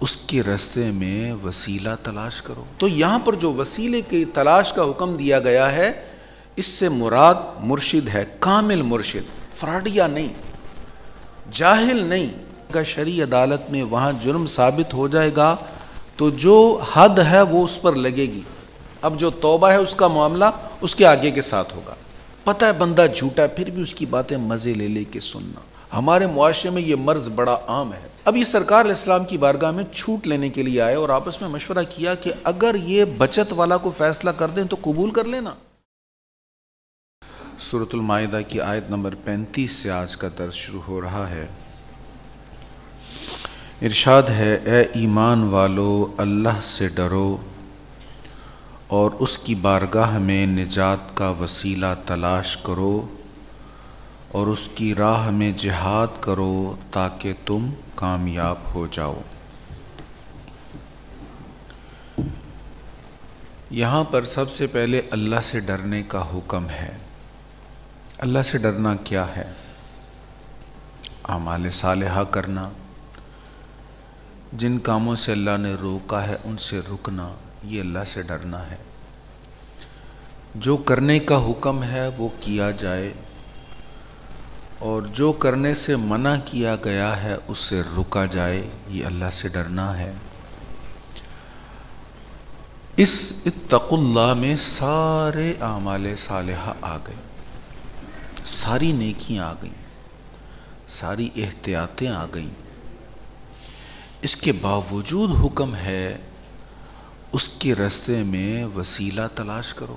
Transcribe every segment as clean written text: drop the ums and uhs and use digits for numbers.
اس کے راستے میں وسیلہ تلاش کرو۔ تو یہاں پر جو وسیلے کی تلاش کا حکم دیا گیا ہے، اس سے مراد مرشد ہے، کامل مرشد، فراڈیا نہیں، جاہل نہیں۔ اگر شرعی عدالت میں وہاں جرم ثابت ہو جائے گا تو جو حد ہے وہ اس پر لگے گی۔ اب جو توبہ ہے اس کا معاملہ اس کے آگے کے ساتھ ہوگا۔ پتہ ہے بندہ جھوٹا ہے، پھر بھی اس کی باتیں مزے لے لے کے سننا۔ ہمارے معاشرے میں یہ مرض بڑا عام ہے۔ اب یہ سرکار علیہ السلام کی بارگاہ میں چھوٹ لینے کے لیے آئے اور آپس میں مشورہ کیا کہ اگر یہ بچت والا کو فیصلہ کر دیں تو قبول کر لینا۔ سورۃ المائدہ کی آیت نمبر 35 سے آج کا درس شروع ہو رہا ہے۔ ارشاد ہے، اے ایمان والو، اللہ سے ڈرو اور اس کی بارگاہ میں نجات کا وسیلہ تلاش کرو اور اس کی راہ میں جہاد کرو تاکہ تم کامیاب ہو جاؤ۔ یہاں پر سب سے پہلے اللہ سے ڈرنے کا حکم ہے۔ اللہ سے ڈرنا کیا ہے؟ اعمال صالحہ کرنا، جن کاموں سے اللہ نے روکا ہے ان سے رکنا، یہ اللہ سے ڈرنا ہے۔ جو کرنے کا حکم ہے وہ کیا جائے اور جو کرنے سے منع کیا گیا ہے اس سے رکا جائے، یہ اللہ سے ڈرنا ہے۔ اس اتقوا اللہ میں سارے اعمال صالحہ آ گئے، ساری نیکیاں آ گئیں، ساری احتیاطیں آ گئیں۔ اس کے باوجود حکم ہے اس کے راستے میں وسیلہ تلاش کرو۔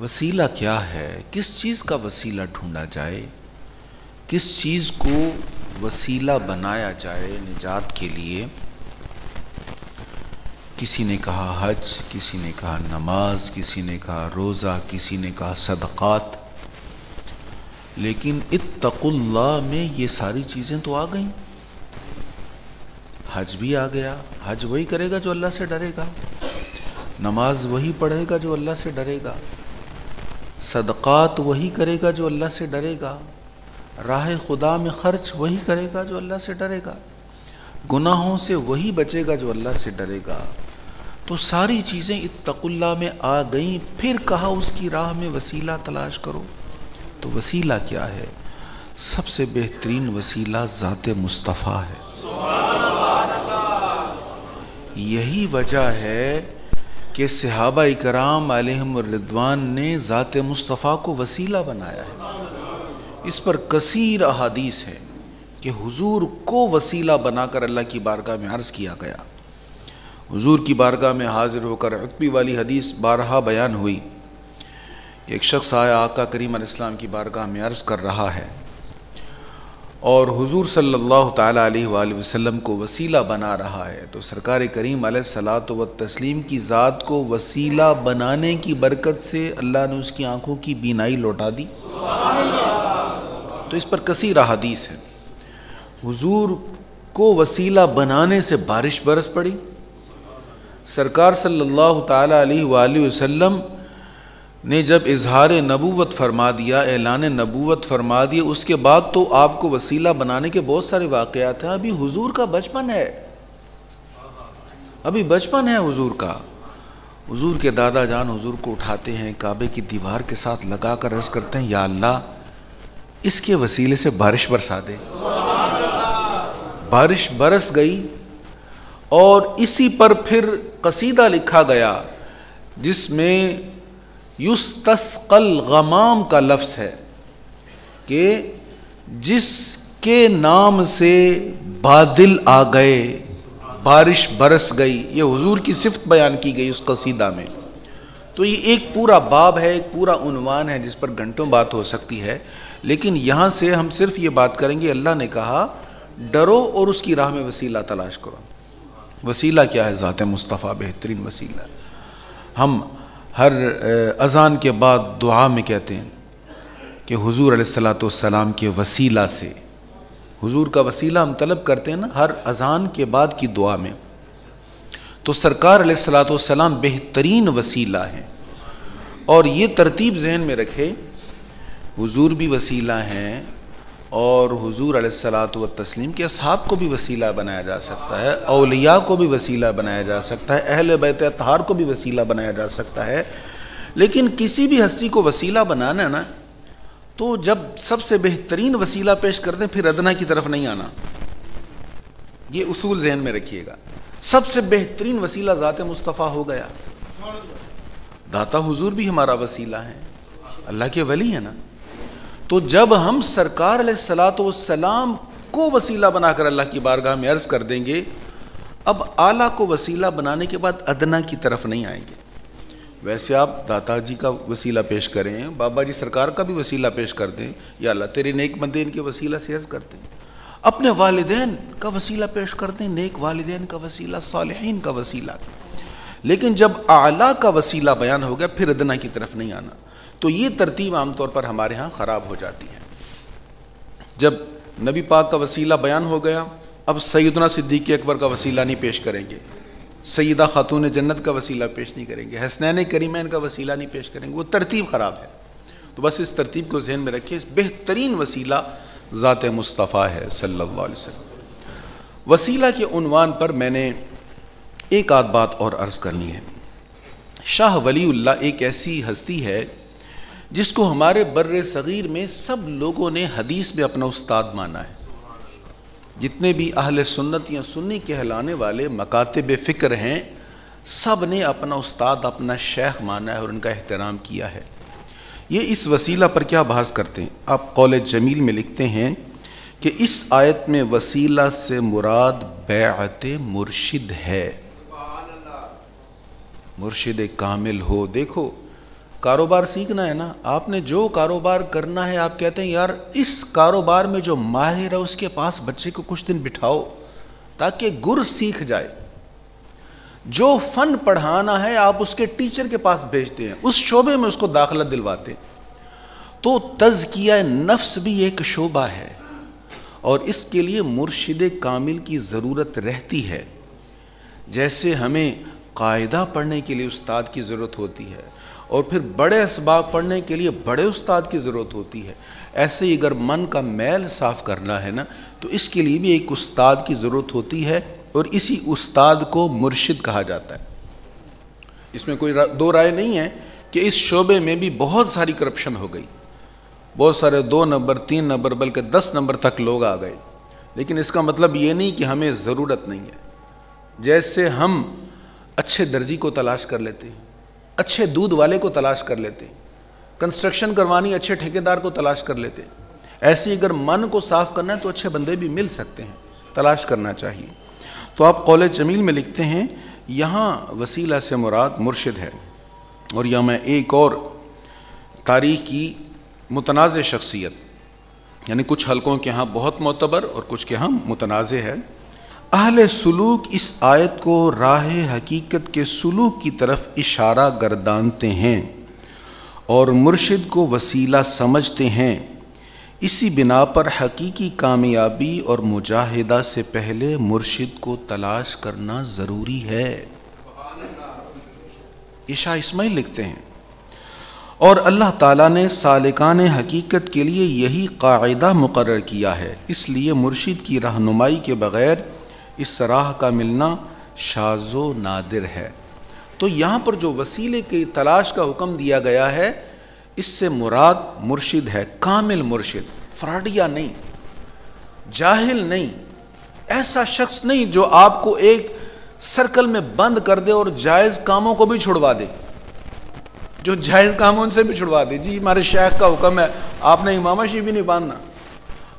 وسیلہ کیا ہے؟ کس چیز کا وسیلہ ڈھونڈا جائے، کس چیز کو وسیلہ بنایا جائے نجات کے لیے؟ کسی نے کہا حج، کسی نے کہا نماز، کسی نے کہا روزہ، کسی نے کہا صدقات، لیکن اتقوا اللہ میں یہ ساری چیزیں تو آ گئیں۔ حج بھی آ گیا، حج وہی کرے گا جو اللہ سے ڈرے گا، نماز وہی پڑھے گا جو اللہ سے ڈرے گا، صدقات وہی کرے گا جو اللہ سے ڈرے گا، راہ خدا میں خرچ وہی کرے گا جو اللہ سے ڈرے گا، گناہوں سے وہی بچے گا جو اللہ سے ڈرے گا۔ تو ساری چیزیں اتقوا اللہ میں آ گئیں، پھر کہا اس کی راہ میں وسیلہ تلاش کرو۔ تو وسیلہ کیا ہے؟ سب سے بہترین وسیلہ ذات مصطفیٰ ہے۔ یہی وجہ ہے کہ صحابہ اکرام علیہم الرضوان نے ذات مصطفیٰ کو وسیلہ بنایا ہے۔ اس پر کثیر احادیث ہے کہ حضور کو وسیلہ بنا کر اللہ کی بارگاہ میں عرض کیا گیا۔ حضور کی بارگاہ میں حاضر ہو کر عتبی والی حدیث بارہا بیان ہوئی کہ ایک شخص آیا، آقا کریم علیہ السلام کی بارگاہ میں عرض کر رہا ہے اور حضور صلی اللہ تعالیٰ علیہ وآلہ وسلم کو وسیلہ بنا رہا ہے۔ تو سرکار کریم علیہ الصلاۃ والتسلیم کی ذات کو وسیلہ بنانے کی برکت سے اللہ نے اس کی آنکھوں کی بینائی لوٹا دی۔ تو اس پر کثیر احادیث ہے۔ حضور کو وسیلہ بنانے سے بارش برس پڑی۔ سرکار صلی اللہ تعالیٰ علیہ وآلہ وسلم نے جب اظہار نبوت فرما دیا، اعلان نبوت فرما دیا، اس کے بعد تو آپ کو وسیلہ بنانے کے بہت سارے واقعات ہیں۔ ابھی حضور کا بچپن ہے، ابھی بچپن ہے حضور کا۔ حضور کے دادا جان حضور کو اٹھاتے ہیں، کعبے کی دیوار کے ساتھ لگا کر عرض کرتے ہیں، یا اللہ اس کے وسیلے سے بارش برسا دے۔ بارش برس گئی اور اسی پر پھر قصیدہ لکھا گیا جس میں یستسقى الغمام کا لفظ ہے کہ جس کے نام سے بادل آ گئے، بارش برس گئی۔ یہ حضور کی صفت بیان کی گئی اس قصیدہ میں۔ تو یہ ایک پورا باب ہے، ایک پورا عنوان ہے جس پر گھنٹوں بات ہو سکتی ہے، لیکن یہاں سے ہم صرف یہ بات کریں گے، اللہ نے کہا ڈرو اور اس کی راہ میں وسیلہ تلاش کرو۔ وسیلہ کیا ہے؟ ذات مصطفیٰ بہترین وسیلہ ہے۔ ہم ہر اذان کے بعد دعا میں کہتے ہیں کہ حضور علیہ الصلاۃ والسلام کے وسیلہ سے، حضور کا وسیلہ ہم طلب کرتے ہیں نا ہر اذان کے بعد کی دعا میں۔ تو سرکار علیہ الصلاۃ والسلام بہترین وسیلہ ہیں، اور یہ ترتیب ذہن میں رکھے، حضور بھی وسیلہ ہیں اور حضور علیہ الصلاۃ والتسلیم کے اصحاب کو بھی وسیلہ بنایا جا سکتا ہے، اولیاء کو بھی وسیلہ بنایا جا سکتا ہے، اہل بیت اطہار کو بھی وسیلہ بنایا جا سکتا ہے، لیکن کسی بھی ہستی کو وسیلہ بنانا ہے نا، تو جب سب سے بہترین وسیلہ پیش کر دیں پھر ادنا کی طرف نہیں آنا. یہ اصول ذہن میں رکھیے گا. سب سے بہترین وسیلہ ذات مصطفیٰ ہو گیا. داتا حضور بھی ہمارا وسیلہ ہے، اللہ کے ولی ہیں نا. تو جب ہم سرکار علیہ الصلاۃ والسلام کو وسیلہ بنا کر اللہ کی بارگاہ میں عرض کر دیں گے، اب اعلیٰ کو وسیلہ بنانے کے بعد ادنا کی طرف نہیں آئیں گے. ویسے آپ داتا جی کا وسیلہ پیش کریں، بابا جی سرکار کا بھی وسیلہ پیش کر دیں، یا اللہ تیرے نیک بندے ان کے وسیلہ سے عرض کرتے ہیں. اپنے والدین کا وسیلہ پیش کرتے ہیں، نیک والدین کا وسیلہ، صالحین کا وسیلہ. لیکن جب اعلیٰ کا وسیلہ بیان ہو گیا پھر ادنا کی طرف نہیں آنا. تو یہ ترتیب عام طور پر ہمارے ہاں خراب ہو جاتی ہے. جب نبی پاک کا وسیلہ بیان ہو گیا، اب سیدنا صدیق اکبر کا وسیلہ نہیں پیش کریں گے، سیدہ خاتون جنت کا وسیلہ پیش نہیں کریں گے، حسنین کریمین کا وسیلہ نہیں پیش کریں گے. وہ ترتیب خراب ہے. تو بس اس ترتیب کو ذہن میں رکھیں. بہترین وسیلہ ذات مصطفیٰ ہے صلی اللہ علیہ وسلم. وسیلہ کے عنوان پر میں نے ایک آدھ بات اور عرض کرنی ہے. شاہ ولی اللہ ایک ایسی ہستی ہے جس کو ہمارے بر صغیر میں سب لوگوں نے حدیث میں اپنا استاد مانا ہے. جتنے بھی اہل سنت یا سنی کہلانے والے مکاتب فکر ہیں، سب نے اپنا استاد، اپنا شیخ مانا ہے اور ان کا احترام کیا ہے. یہ اس وسیلہ پر کیا بحث کرتے ہیں؟ آپ قول جمیل میں لکھتے ہیں کہ اس آیت میں وسیلہ سے مراد بیعت مرشد ہے. مرشد کامل ہو. دیکھو کاروبار سیکھنا ہے نا، آپ نے جو کاروبار کرنا ہے آپ کہتے ہیں یار اس کاروبار میں جو ماہر ہے اس کے پاس بچے کو کچھ دن بٹھاؤ تاکہ گر سیکھ جائے. جو فن پڑھانا ہے آپ اس کے ٹیچر کے پاس بھیجتے ہیں، اس شعبے میں اس کو داخلہ دلواتے ہیں. تو تزکیہ نفس بھی ایک شعبہ ہے اور اس کے لیے مرشد کامل کی ضرورت رہتی ہے. جیسے ہمیں قاعدہ پڑھنے کے لیے استاد کی ضرورت ہوتی ہے اور پھر بڑے اسباب پڑھنے کے لیے بڑے استاد کی ضرورت ہوتی ہے، ایسے ہی اگر من کا میل صاف کرنا ہے نا تو اس کے لیے بھی ایک استاد کی ضرورت ہوتی ہے اور اسی استاد کو مرشد کہا جاتا ہے. اس میں کوئی دو رائے نہیں ہے کہ اس شعبے میں بھی بہت ساری کرپشن ہو گئی، بہت سارے 2 نمبر 3 نمبر بلکہ 10 نمبر تک لوگ آ گئے. لیکن اس کا مطلب یہ نہیں کہ ہمیں ضرورت نہیں ہے. جیسے ہم اچھے درزی کو تلاش کر لیتے ہیں، اچھے دودھ والے کو تلاش کر لیتے ہیں، کنسٹرکشن کروانی اچھے ٹھیکیدار کو تلاش کر لیتے ہیں، ایسے اگر من کو صاف کرنا ہے تو اچھے بندے بھی مل سکتے ہیں، تلاش کرنا چاہیے. تو آپ قول جمیل میں لکھتے ہیں یہاں وسیلہ سے مراد مرشد ہے. اور یہاں میں ایک اور تاریخ کی متنازع شخصیت، یعنی کچھ حلقوں کے ہاں بہت معتبر اور کچھ کے ہاں متنازع ہے. اہل سلوک اس آیت کو راہ حقیقت کے سلوک کی طرف اشارہ گردانتے ہیں اور مرشد کو وسیلہ سمجھتے ہیں. اسی بنا پر حقیقی کامیابی اور مجاہدہ سے پہلے مرشد کو تلاش کرنا ضروری ہے. شاہ اسماعیل لکھتے ہیں اور اللہ تعالیٰ نے سالکان حقیقت کے لیے یہی قاعدہ مقرر کیا ہے، اس لیے مرشد کی رہنمائی کے بغیر اس راہ کا ملنا شاذ و نادر ہے. تو یہاں پر جو وسیلے کی تلاش کا حکم دیا گیا ہے اس سے مراد مرشد ہے، کامل مرشد، فراڈیا نہیں، جاہل نہیں، ایسا شخص نہیں جو آپ کو ایک سرکل میں بند کر دے اور جائز کاموں کو بھی چھڑوا دے، جو جائز کاموں سے بھی چھڑوا دے. جی ہمارے شیخ کا حکم ہے آپ نے امامہ شی بھی نہیں باندھنا،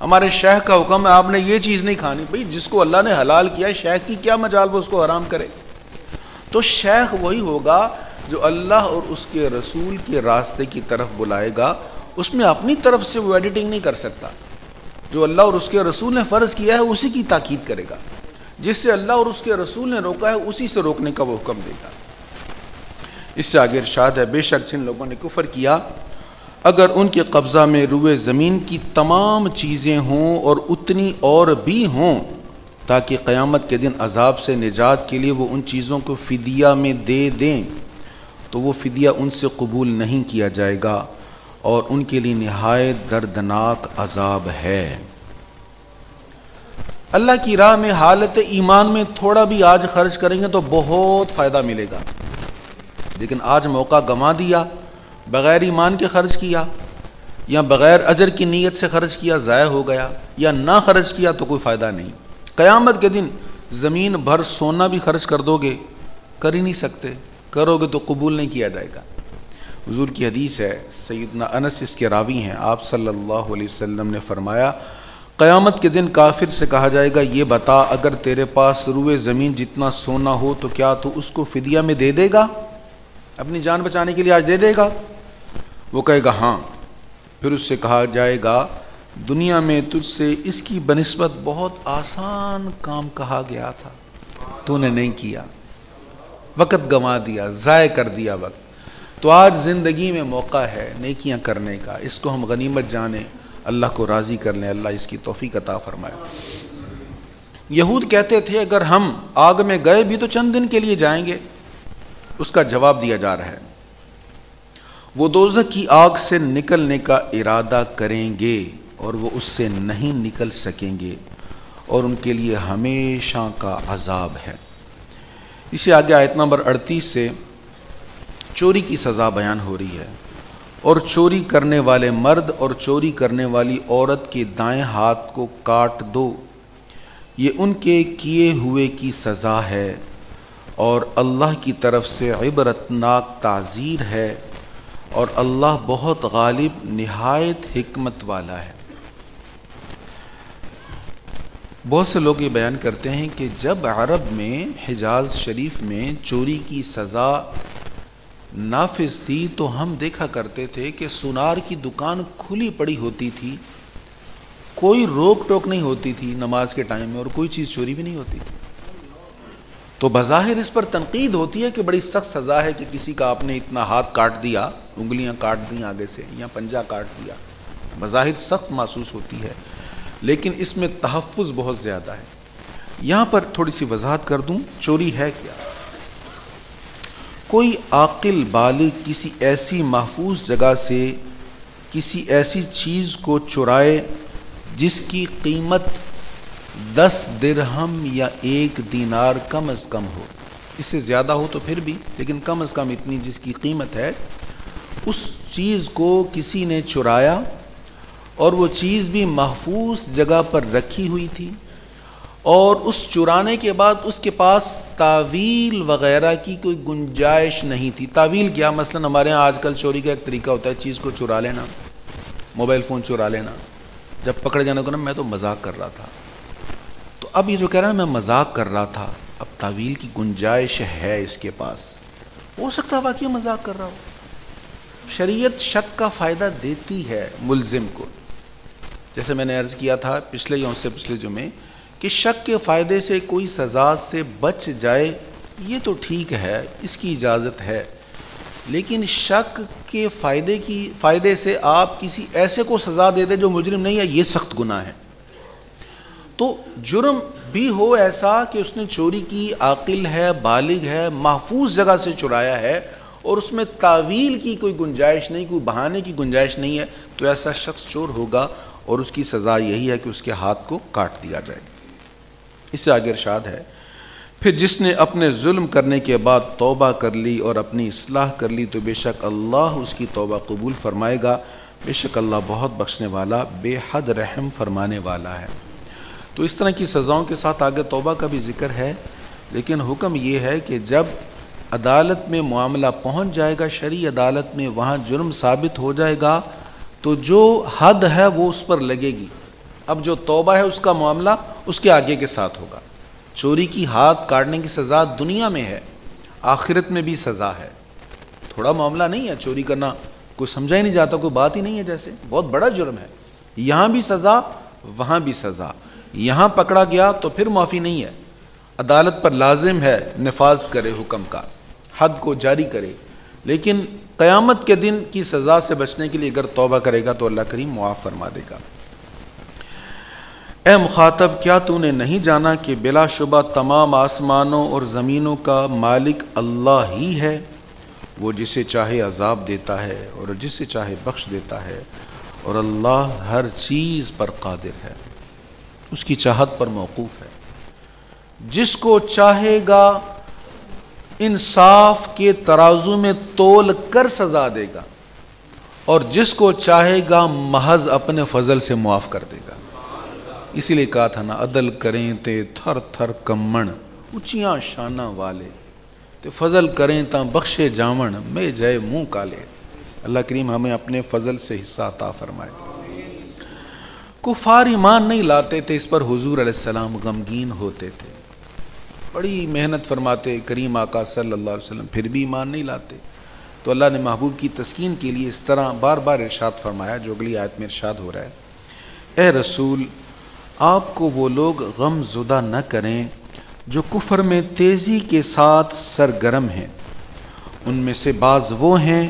ہمارے شیخ کا حکم ہے آپ نے یہ چیز نہیں کھانی. بھئی جس کو اللہ نے حلال کیا ہے شیخ کی کیا مجال وہ اس کو حرام کرے. تو شیخ وہی ہوگا جو اللہ اور اس کے رسول کے راستے کی طرف بلائے گا، اس میں اپنی طرف سے وہ ایڈیٹنگ نہیں کر سکتا. جو اللہ اور اس کے رسول نے فرض کیا ہے اسی کی تاکید کرے گا، جس سے اللہ اور اس کے رسول نے روکا ہے اسی سے روکنے کا وہ حکم دے گا. اس سے آگے ارشاد ہے بے شک جن لوگوں نے کفر کیا اگر ان کے قبضہ میں روئے زمین کی تمام چیزیں ہوں اور اتنی اور بھی ہوں تاکہ قیامت کے دن عذاب سے نجات کے لیے وہ ان چیزوں کو فدیہ میں دے دیں تو وہ فدیہ ان سے قبول نہیں کیا جائے گا اور ان کے لیے نہایت دردناک عذاب ہے۔ اللہ کی راہ میں حالت ایمان میں تھوڑا بھی آج خرچ کریں گے تو بہت فائدہ ملے گا، لیکن آج موقع گنوا دیا، بغیر ایمان کے خرچ کیا یا بغیر اجر کی نیت سے خرچ کیا، ضائع ہو گیا، یا نہ خرچ کیا تو کوئی فائدہ نہیں۔ قیامت کے دن زمین بھر سونا بھی خرچ کر دو گے، کر ہی نہیں سکتے، کرو گے تو قبول نہیں کیا جائے گا۔ حضور کی حدیث ہے، سیدنا انس اس کے راوی ہیں، آپ صلی اللہ علیہ وسلم نے فرمایا قیامت کے دن کافر سے کہا جائے گا یہ بتا اگر تیرے پاس روئے زمین جتنا سونا ہو تو کیا تو اس کو فدیہ میں دے دے گا، اپنی جان بچانے کے لیے آج دے دے گا؟ وہ کہے گا ہاں۔ پھر اس سے کہا جائے گا دنیا میں تجھ سے اس کی بنسبت بہت آسان کام کہا گیا تھا، تو نے نہیں کیا، وقت گنوا دیا، ضائع کر دیا وقت۔ تو آج زندگی میں موقع ہے نیکیاں کرنے کا، اس کو ہم غنیمت جانیں، اللہ کو راضی کر لیں، اللہ اس کی توفیق عطا فرمائے۔ یہود کہتے تھے اگر ہم آگ میں گئے بھی تو چند دن کے لیے جائیں گے، اس کا جواب دیا جا رہا ہے وہ دوزخ کی آگ سے نکلنے کا ارادہ کریں گے اور وہ اس سے نہیں نکل سکیں گے اور ان کے لیے ہمیشہ کا عذاب ہے۔ اسی آگے آیت نمبر 38 سے چوری کی سزا بیان ہو رہی ہے، اور چوری کرنے والے مرد اور چوری کرنے والی عورت کے دائیں ہاتھ کو کاٹ دو، یہ ان کے کیے ہوئے کی سزا ہے اور اللہ کی طرف سے عبرتناک تعزیر ہے، اور اللہ بہت غالب نہایت حکمت والا ہے۔ بہت سے لوگ یہ بیان کرتے ہیں کہ جب عرب میں حجاز شریف میں چوری کی سزا نافذ تھی تو ہم دیکھا کرتے تھے کہ سونار کی دکان کھلی پڑی ہوتی تھی، کوئی روک ٹوک نہیں ہوتی تھی نماز کے ٹائم میں، اور کوئی چیز چوری بھی نہیں ہوتی تھی۔ تو بظاہر اس پر تنقید ہوتی ہے کہ بڑی سخت سزا ہے کہ کسی کا آپ نے اتنا ہاتھ کاٹ دیا، انگلیاں کاٹ دیں آگے سے یا پنجہ کاٹ دیا، بظاہر سخت محسوس ہوتی ہے، لیکن اس میں تحفظ بہت زیادہ ہے۔ یہاں پر تھوڑی سی وضاحت کر دوں، چوری ہے کیا؟ کوئی عاقل بالغ کسی ایسی محفوظ جگہ سے کسی ایسی چیز کو چرائے جس کی قیمت 10 درہم یا 1 دینار کم از کم ہو، اس سے زیادہ ہو تو پھر بھی، لیکن کم از کم اتنی جس کی قیمت ہے، اس چیز کو کسی نے چرایا اور وہ چیز بھی محفوظ جگہ پر رکھی ہوئی تھی، اور اس چرانے کے بعد اس کے پاس تعویل وغیرہ کی کوئی گنجائش نہیں تھی۔ تعویل کیا؟ مثلا ہمارے ہاں آج کل چوری کا ایک طریقہ ہوتا ہے چیز کو چرا لینا، موبائل فون چرا لینا، جب پکڑ جانا کو نا میں تو مذاق کر رہا تھا، تو اب یہ جو کہہ رہا ہے میں مذاق کر رہا تھا، اب تعویل کی گنجائش ہے اس کے پاس، ہو سکتا ہے واقعی مذاق کر رہا ہو۔ شریعت شک کا فائدہ دیتی ہے ملزم کو، جیسے میں نے عرض کیا تھا پچھلے یا اس سے پچھلے جمعے کہ شک کے فائدے سے کوئی سزا سے بچ جائے یہ تو ٹھیک ہے، اس کی اجازت ہے، لیکن شک کے فائدے سے آپ کسی ایسے کو سزا دے دیں جو مجرم نہیں ہے، یہ سخت گناہ ہے۔ تو جرم بھی ہو ایسا کہ اس نے چوری کی، عاقل ہے، بالغ ہے، محفوظ جگہ سے چرایا ہے اور اس میں تعویل کی کوئی گنجائش نہیں، کوئی بہانے کی گنجائش نہیں ہے، تو ایسا شخص چور ہوگا اور اس کی سزا یہی ہے کہ اس کے ہاتھ کو کاٹ دیا جائے۔ اس سے آگے ارشاد ہے پھر جس نے اپنے ظلم کرنے کے بعد توبہ کر لی اور اپنی اصلاح کر لی تو بے شک اللہ اس کی توبہ قبول فرمائے گا، بے شک اللہ بہت بخشنے والا بے حد رحم فرمانے والا ہے۔ تو اس طرح کی سزاؤں کے ساتھ آگے توبہ کا بھی ذکر ہے، لیکن حکم یہ ہے کہ جب عدالت میں معاملہ پہنچ جائے گا، شرعی عدالت میں، وہاں جرم ثابت ہو جائے گا تو جو حد ہے وہ اس پر لگے گی۔ اب جو توبہ ہے اس کا معاملہ اس کے آگے کے ساتھ ہوگا۔ چوری کی ہاتھ کاٹنے کی سزا دنیا میں ہے، آخرت میں بھی سزا ہے، تھوڑا معاملہ نہیں ہے، چوری کرنا کوئی سمجھا ہی نہیں جاتا، کوئی بات ہی نہیں ہے، جیسے بہت بڑا جرم ہے، یہاں بھی سزا وہاں بھی سزا، یہاں پکڑا گیا تو پھر معافی نہیں ہے، عدالت پر لازم ہے نفاذ کرے حکم کا، حد کو جاری کرے، لیکن قیامت کے دن کی سزا سے بچنے کے لیے اگر توبہ کرے گا تو اللہ کریم معاف فرما دے گا۔ اے مخاطب کیا تو نے نہیں جانا کہ بلا شبہ تمام آسمانوں اور زمینوں کا مالک اللہ ہی ہے، وہ جسے چاہے عذاب دیتا ہے اور جسے چاہے بخش دیتا ہے، اور اللہ ہر چیز پر قادر ہے، اس کی چاہت پر موقوف ہے۔ جس کو چاہے گا انصاف کے ترازو میں تول کر سزا دے گا، اور جس کو چاہے گا محض اپنے فضل سے معاف کر دے گا۔ اسی لیے کہا تھا نا، عدل کریں تے تھر تھر کمن اونچیاں شانہ والے، تے فضل کریں تاں بخشے جاون میں جائے منہ کالے۔ اللہ کریم ہمیں اپنے فضل سے حصہ عطا فرمائے۔ کفار ایمان نہیں لاتے تھے، اس پر حضور علیہ السلام غمگین ہوتے تھے، بڑی محنت فرماتے کریم آقا صلی اللہ علیہ وسلم، پھر بھی ایمان نہیں لاتے۔ تو اللہ نے محبوب کی تسکین کے لیے اس طرح بار بار ارشاد فرمایا، جو اگلی آیت میں ارشاد ہو رہا ہے، اے رسول آپ کو وہ لوگ غم زدہ نہ کریں جو کفر میں تیزی کے ساتھ سرگرم ہیں۔ ان میں سے بعض وہ ہیں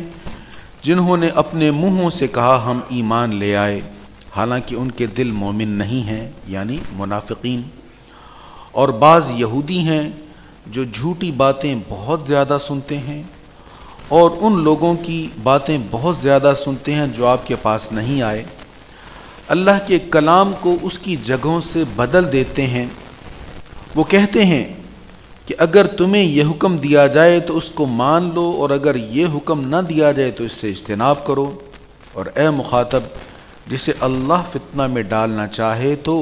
جنہوں نے اپنے منہوں سے کہا ہم ایمان لے آئے، حالانکہ ان کے دل مومن نہیں ہیں، یعنی منافقین۔ اور بعض یہودی ہیں جو جھوٹی باتیں بہت زیادہ سنتے ہیں، اور ان لوگوں کی باتیں بہت زیادہ سنتے ہیں جو آپ کے پاس نہیں آئے، اللہ کے کلام کو اس کی جگہوں سے بدل دیتے ہیں۔ وہ کہتے ہیں کہ اگر تمہیں یہ حکم دیا جائے تو اس کو مان لو، اور اگر یہ حکم نہ دیا جائے تو اس سے اجتناب کرو۔ اور اے مخاطب، جسے اللہ فتنہ میں ڈالنا چاہے تو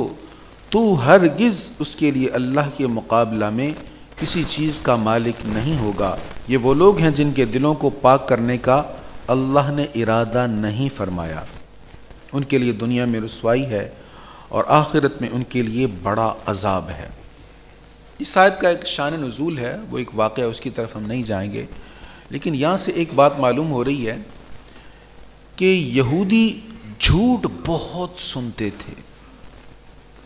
ہرگز اس کے لیے اللہ کے مقابلہ میں کسی چیز کا مالک نہیں ہوگا۔ یہ وہ لوگ ہیں جن کے دلوں کو پاک کرنے کا اللہ نے ارادہ نہیں فرمایا، ان کے لیے دنیا میں رسوائی ہے اور آخرت میں ان کے لیے بڑا عذاب ہے۔ اس آیت کا ایک شان نزول ہے، وہ ایک واقعہ، اس کی طرف ہم نہیں جائیں گے، لیکن یہاں سے ایک بات معلوم ہو رہی ہے کہ یہودی جھوٹ بہت سنتے تھے،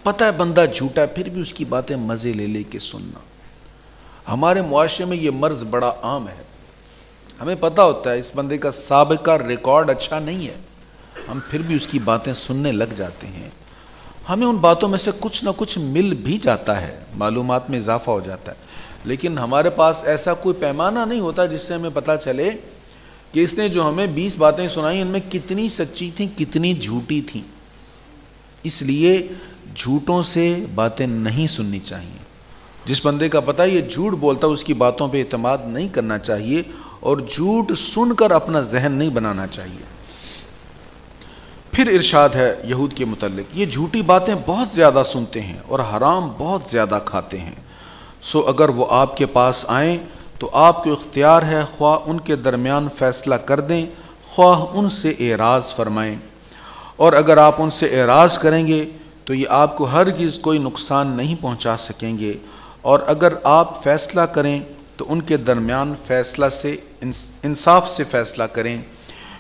پتہ ہے بندہ جھوٹا ہے پھر بھی اس کی باتیں مزے لے لے کے سننا۔ ہمارے معاشرے میں یہ مرض بڑا عام ہے، ہمیں پتہ ہوتا ہے اس بندے کا سابقہ ریکارڈ اچھا نہیں ہے، ہم پھر بھی اس کی باتیں سننے لگ جاتے ہیں۔ ہمیں ان باتوں میں سے کچھ نہ کچھ مل بھی جاتا ہے، معلومات میں اضافہ ہو جاتا ہے، لیکن ہمارے پاس ایسا کوئی پیمانہ نہیں ہوتا جس سے ہمیں پتہ چلے کہ اس نے جو ہمیں 20 باتیں سنائیں ان میں کتنی سچی تھیں کتنی جھوٹی تھیں۔ اس لیے جھوٹوں سے باتیں نہیں سننی چاہیے۔ جس بندے کا پتہ یہ جھوٹ بولتا ہے اس کی باتوں پہ اعتماد نہیں کرنا چاہیے، اور جھوٹ سن کر اپنا ذہن نہیں بنانا چاہیے۔ پھر ارشاد ہے یہود کے متعلق، یہ جھوٹی باتیں بہت زیادہ سنتے ہیں اور حرام بہت زیادہ کھاتے ہیں، سو اگر وہ آپ کے پاس آئیں تو آپ کو اختیار ہے خواہ ان کے درمیان فیصلہ کر دیں خواہ ان سے اعراض فرمائیں، اور اگر آپ ان سے اعراض کریں گے تو یہ آپ کو ہرگز کوئی نقصان نہیں پہنچا سکیں گے، اور اگر آپ فیصلہ کریں تو ان کے درمیان فیصلہ سے انصاف سے فیصلہ کریں،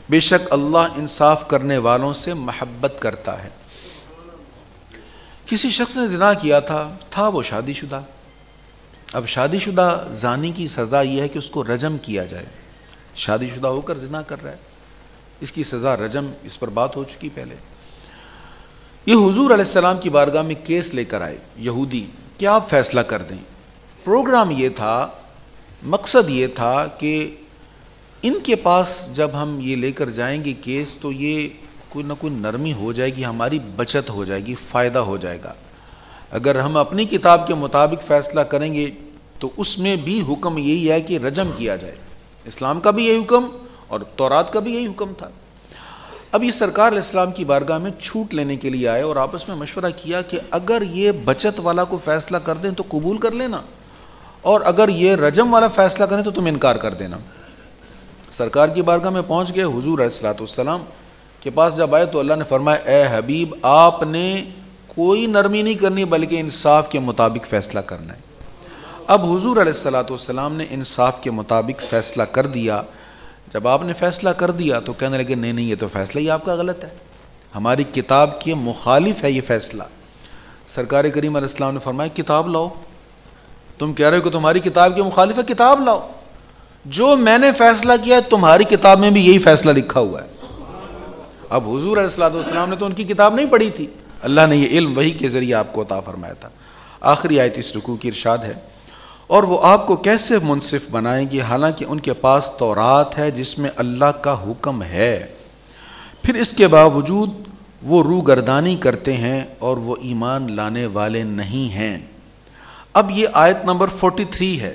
بے شک اللہ انصاف کرنے والوں سے محبت کرتا ہے۔ کسی شخص نے زنا کیا تھا وہ شادی شدہ، اب شادی شدہ زانی کی سزا یہ ہے کہ اس کو رجم کیا جائے، شادی شدہ ہو کر زنا کر رہا ہے، اس کی سزا رجم، اس پر بات ہو چکی پہلے۔ یہ حضور علیہ السلام کی بارگاہ میں کیس لے کر آئے یہودی کہ آپ فیصلہ کر دیں۔ پروگرام یہ تھا، مقصد یہ تھا کہ ان کے پاس جب ہم یہ لے کر جائیں گے کیس تو یہ کوئی نہ کوئی نرمی ہو جائے گی، ہماری بچت ہو جائے گی، فائدہ ہو جائے گا۔ اگر ہم اپنی کتاب کے مطابق فیصلہ کریں گے تو اس میں بھی حکم یہی ہے کہ رجم کیا جائے، اسلام کا بھی یہی حکم اور تورات کا بھی یہی حکم تھا۔ اب یہ سرکار علیہ السلام کی بارگاہ میں چھوٹ لینے کے لیے آئے اور آپس میں مشورہ کیا کہ اگر یہ بچت والا کو فیصلہ کر دیں تو قبول کر لینا، اور اگر یہ رجم والا فیصلہ کریں تو تم انکار کر دینا۔ سرکار کی بارگاہ میں پہنچ گئے، حضور علیہ السلام کے پاس جب آئے تو اللہ نے فرمایا اے حبیب آپ نے کوئی نرمی نہیں کرنی بلکہ انصاف کے مطابق فیصلہ کرنا ہے۔ اب حضور علیہ السلام نے انصاف کے مطابق فیصلہ کر دیا۔ جب آپ نے فیصلہ کر دیا تو کہنے لگے نہیں یہ تو فیصلہ ہی آپ کا غلط ہے، ہماری کتاب کے مخالف ہے یہ فیصلہ۔ سرکار کریم علیہ السلام نے فرمایا کتاب لاؤ، تم کہہ رہے ہو کہ تمہاری کتاب کے مخالف ہے، کتاب لاؤ، جو میں نے فیصلہ کیا ہے تمہاری کتاب میں بھی یہی فیصلہ لکھا ہوا ہے۔ اب حضور علیہ السلام نے تو ان کی کتاب نہیں پڑھی تھی، اللہ نے یہ علم وحی کے ذریعے آپ کو عطا فرمایا تھا۔ آخری آیت اس رکوع کی ارشاد ہے اور وہ آپ کو کیسے منصف بنائیں گے حالانکہ ان کے پاس تورات ہے جس میں اللہ کا حکم ہے، پھر اس کے باوجود وہ روگردانی کرتے ہیں اور وہ ایمان لانے والے نہیں ہیں۔ اب یہ آیت نمبر 43 ہے،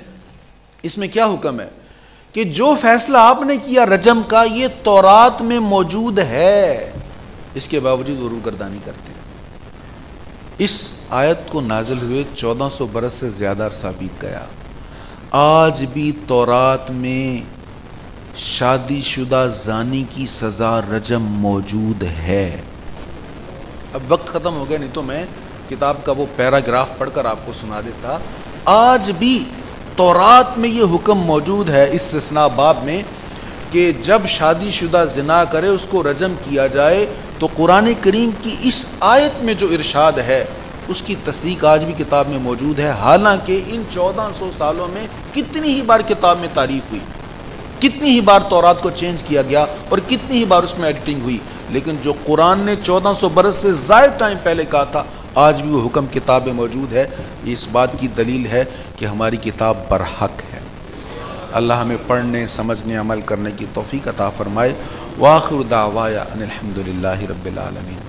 اس میں کیا حکم ہے کہ جو فیصلہ آپ نے کیا رجم کا یہ تورات میں موجود ہے، اس کے باوجود وہ روگردانی کرتے ہیں۔ اس آیت کو نازل ہوئے 1400 برس سے زیادہ عرصہ بیت گیا، آج بھی تورات میں شادی شدہ زانی کی سزا رجم موجود ہے۔ اب وقت ختم ہو گیا، نہیں تو میں کتاب کا وہ پیراگراف پڑھ کر آپ کو سنا دیتا۔ آج بھی تورات میں یہ حکم موجود ہے استثناء باب میں کہ جب شادی شدہ زنا کرے اس کو رجم کیا جائے، تو قرآن کریم کی اس آیت میں جو ارشاد ہے اس کی تصدیق آج بھی کتاب میں موجود ہے، حالانکہ ان 1400 سالوں میں کتنی ہی بار کتاب میں تعریف ہوئی، کتنی ہی بار تورات کو چینج کیا گیا اور کتنی ہی بار اس میں ایڈیٹنگ ہوئی، لیکن جو قرآن نے 1400 برس سے زائد ٹائم پہلے کہا تھا آج بھی وہ حکم کتاب میں موجود ہے۔ یہ اس بات کی دلیل ہے کہ ہماری کتاب برحق ہے۔ اللہ ہمیں پڑھنے، سمجھنے، عمل کرنے کی توفیق عطا فرمائے۔ وآخر دعوایا ان الحمد للہ رب العالمین۔